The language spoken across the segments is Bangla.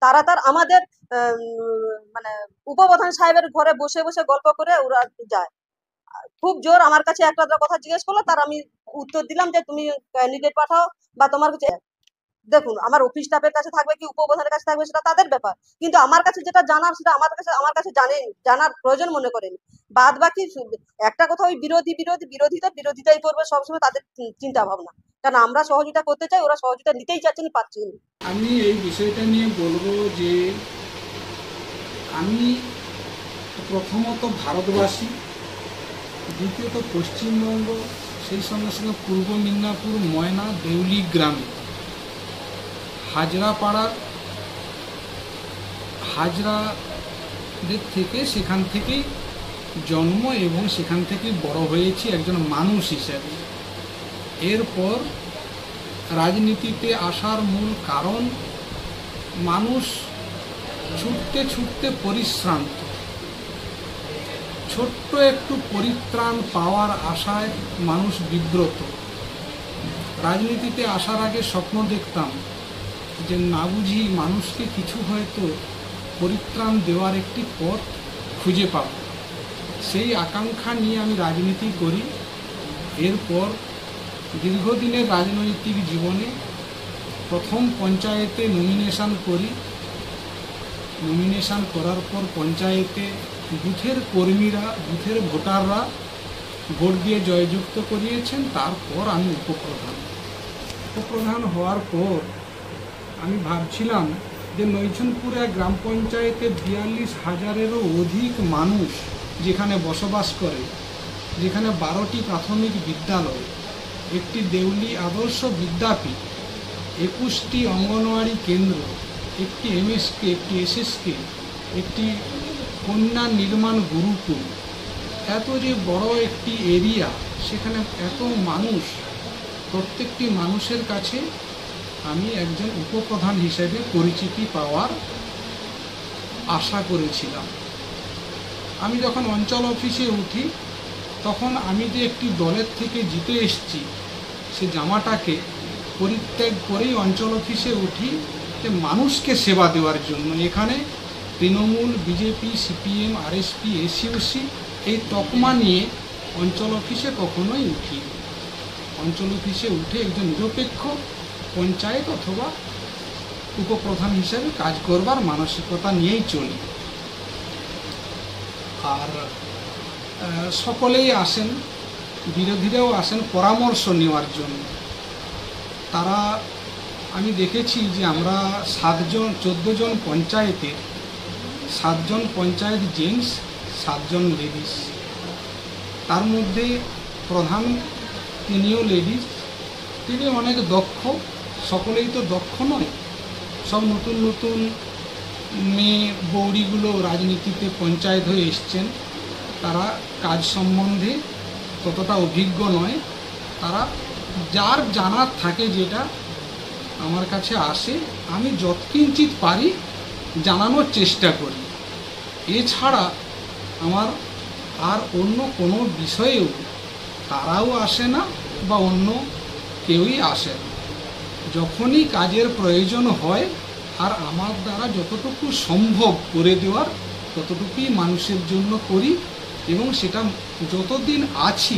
তারা তার আমাদের মানে উপপ্রধান সাহেবের ঘরে বসে বসে গল্প করে ওরা যায়। খুব জোর আমার কাছে একটা কথা জিজ্ঞেস করলো, তার আমি উত্তর দিলাম যে তুমি ক্যান্ডিডেট পাঠাও বা তোমার কাছে। দেখুন, আমার অফিস স্টাফের কাছে থাকবে কি উপপ্রধানের কাছে থাকবে সেটা তাদের ব্যাপার, কিন্তু আমার কাছে যেটা জানার সেটা আমার কাছে জানেনি, জানার প্রয়োজন মনে করেনি। বাদ বাকি একটা কথা, ওই বিরোধিতাই করবে সবসময়, তাদের চিন্তা ভাবনা। কারণ আমরা সহযোগিতা করতে চাই, ওরা সহযোগিতা নিতেই চাচ্ছেন, পাচ্ছি না। আমি এই বিষয়টা নিয়ে বলবো যে আমি প্রথমত ভারতবাসী, দ্বিতীয়ত পশ্চিমবঙ্গ, সেই সঙ্গে সঙ্গে পূর্ব মিদনাপুর ময়না দেউলি গ্রামে হাজরাপাড়ার হাজরাদের থেকে সেখান থেকেই জন্ম এবং সেখান থেকেই বড় হয়েছি একজন মানুষ হিসেবে। এরপর রাজনীতিতে আসার মূল কারণ মানুষ ছুটতে ছুটতে পরিশ্রান্ত, ছোট্ট একটু পরিত্রাণ পাওয়ার আশায় মানুষ বিব্রত। রাজনীতিতে আসার আগে স্বপ্ন দেখতাম যে না বুঝি মানুষকে কিছু হয়তো পরিত্রাণ দেওয়ার একটি পথ খুঁজে পাব। সেই আকাঙ্ক্ষা নিয়ে আমি রাজনীতি করি। এরপর দীর্ঘদিনের রাজনৈতিক জীবনে প্রথম পঞ্চায়েতে নমিনেশন করি। নমিনেশন করার পর পঞ্চায়েতে বুথের কর্মীরা, বুথের ভোটাররা ভোট দিয়ে জয়যুক্ত করিয়েছেন। তারপর আমি উপপ্রধান হওয়ার পর আমি ভাবছিলাম যে নৈছনপুরে গ্রাম পঞ্চায়েতে 42,000-এরও অধিক মানুষ যেখানে বসবাস করে, যেখানে 12টি প্রাথমিক বিদ্যালয়, একটি দেউলি আদর্শ বিদ্যাপীঠ, 21টি অঙ্গনওয়াড়ি কেন্দ্র, একটি এমএসকে, একটি এসএসকে, একটি কন্যা নির্মাণ গুরুকুল, এত যে বড় একটি এরিয়া, সেখানে এত মানুষ, প্রত্যেকটি মানুষের কাছে আমি একজন উপপ্রধান হিসেবে পরিচিতি পাওয়ার আশা করেছিলাম। আমি যখন অঞ্চল অফিসে উঠি তখন আমি যে একটি দলের থেকে জিতে এসেছি সে জামাটাকে পরিত্যাগ করেই অঞ্চল অফিসে উঠি, যে মানুষকে সেবা দেওয়ার জন্য। এখানে Trinamool, BJP, CPM, RSP, SUC এই তকমা নিয়ে অঞ্চল অফিসে কখনোই উঠি। অঞ্চল অফিসে উঠে একজন নিরপেক্ষ পঞ্চায়েত অথবা উপপ্রধান হিসেবে কাজ করবার মানসিকতা নিয়েই চলি। আর সকলেই আসেন, বিরোধীরাও আসেন পরামর্শ নেওয়ার জন্য। তারা, আমি দেখেছি যে আমরা 14 জন পঞ্চায়েতের 7 জন পঞ্চায়েত জেন্টস, 7 জন লেডিস। তার মধ্যে প্রধান তিনিও লেডিস, তিনি অনেক দক্ষ। সকলেই তো দক্ষ নয়, সব নতুন নতুন মেয়ে বৌড়িগুলো রাজনীতিতে পঞ্চায়েত হয়ে এসছেন। তারা কাজ সম্বন্ধে ততটা অভিজ্ঞ নয়। তারা যার জানার থাকে যেটা আমার কাছে আসে, আমি যৎকিঞ্চিত পারি জানানোর চেষ্টা করি। এছাড়া আমার আর অন্য কোনো বিষয়েও তারাও আসে না বা অন্য কেউই আসে না। যখনই কাজের প্রয়োজন হয় আর আমার দ্বারা যতটুকু সম্ভব করে দেওয়ার ততটুকুই মানুষের জন্য করি, এবং সেটা যতদিন আছি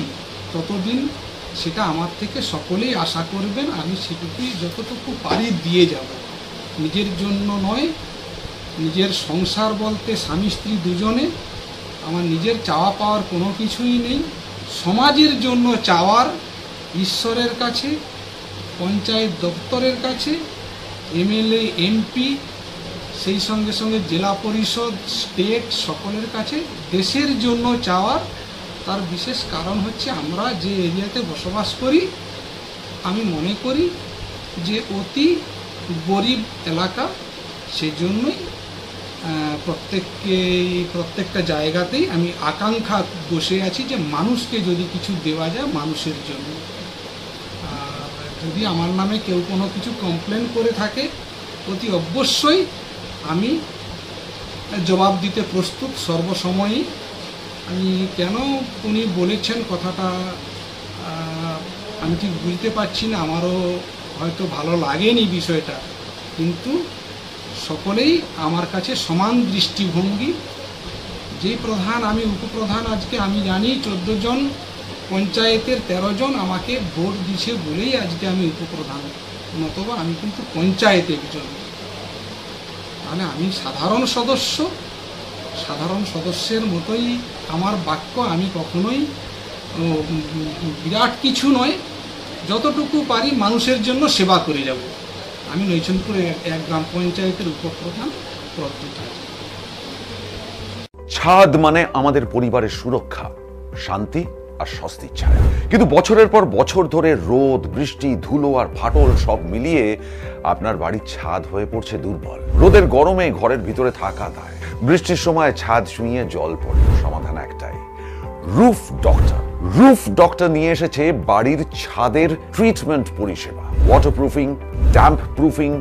ততদিন সেটা আমার থেকে সকলেই আশা করবেন আমি সেটুকুই যতটুকু পারি দিয়ে যাব। নিজের জন্য নয়, নিজের সংসার বলতে স্বামী স্ত্রী দুজনে, আমার নিজের চাওয়া পাওয়ার কোনো কিছুই নেই। সমাজের জন্য চাওয়ার ঈশ্বরের কাছে, পঞ্চায়েত দপ্তরের কাছে, এমএলএ, এমপি, সেই সঙ্গে সঙ্গে জেলা পরিষদ, স্টেট, সকলের কাছে দেশের জন্য চাওয়ার। তার বিশেষ কারণ হচ্ছে আমরা যে এরিয়াতে বসবাস করি, আমি মনে করি যে অতি গরিব এলাকা, সেজন্যই প্রত্যেকটা জায়গাতেই আমি আকাঙ্ক্ষা বসে আছি যে মানুষকে যদি কিছু দেওয়া যায় মানুষের জন্য। আর যদি আমার নামে কেউ কোনো কিছু কমপ্লেন করে থাকে, অতি অবশ্যই আমি জবাব দিতে প্রস্তুত সর্বসময়ই। আমি কেন উনি বলেছেন কথাটা আমি ঠিক বুঝতে পারছি না, আমারও হয়তো ভালো লাগেনি বিষয়টা, কিন্তু সকলেই আমার কাছে সমান দৃষ্টিভঙ্গি। যেই প্রধান, আমি উপপ্রধান, আজকে আমি জানি 14 জন, পঞ্চায়েতের 13 জন আমাকে ভোট দিছে বলেই আজকে আমি উপপ্রধান, নতবা আমি কিন্তু পঞ্চায়েত একজন। তাহলে আমি সাধারণ সদস্যের মতোই আমার বাক্য। আমি কখনোই বিরাট কিছু নয়, যতটুকু পারি মানুষের জন্য সেবা করে যাব। আমি নৈচনপুর এক গ্রাম পঞ্চায়েতের উপপ্রধান প্রদ্যুৎ হাজরা। ছাদ মানে আমাদের পরিবারের সুরক্ষা, শান্তি আর স্বস্তির ছায়া। কিন্তু বছরের পর বছর ধরে রোদ, বৃষ্টি, ধুলো আর ফাটল সব মিলিয়ে আপনার বাড়ির ছাদ হয়ে পড়ছে দুর্বল। রোদের গরমে ঘরের ভিতরে থাকা দায়, বৃষ্টির সময় ছাদ ছুঁয়ে জল পড়ে। সমাধান একটাই, রুফ ডক্টর। রুফ ডক্টর নিয়ে এসেছে বাড়ির ছাদের ট্রিটমেন্ট পরিষেবা। Waterproofing, damp proofing,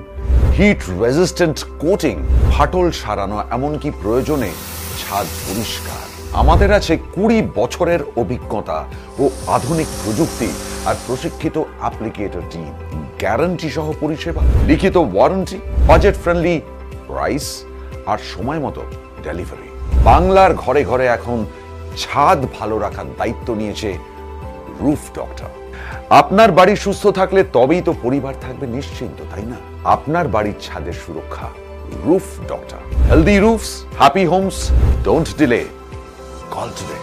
hit resistant coating, ফাটল সারানো, এমনকি প্রয়োজনে ছাদ পরিষ্কার। আমাদের আছে 20 বছরের অভিজ্ঞতা ও আধুনিক প্রযুক্তি আর প্রশিক্ষিত অ্যাপ্লিকেটর টিম। গ্যারান্টি সহ পরিষেবা, লিখিত ওয়ারেন্টি, বাজেট ফ্রেন্ডলি প্রাইস আর সময় মতো ডেলিভারি। বাংলার ঘরে ঘরে এখন ছাদ ভালো রাখার দায়িত্ব নিয়েছে রুফ ডক্টর। আপনার বাড়ি সুস্থ থাকলে তবেই তো পরিবার থাকবে নিশ্চিন্ত, তাই না? আপনার বাড়ির ছাদের সুরক্ষা roof doctor. Healthy roofs, happy homes, don't delay, call today.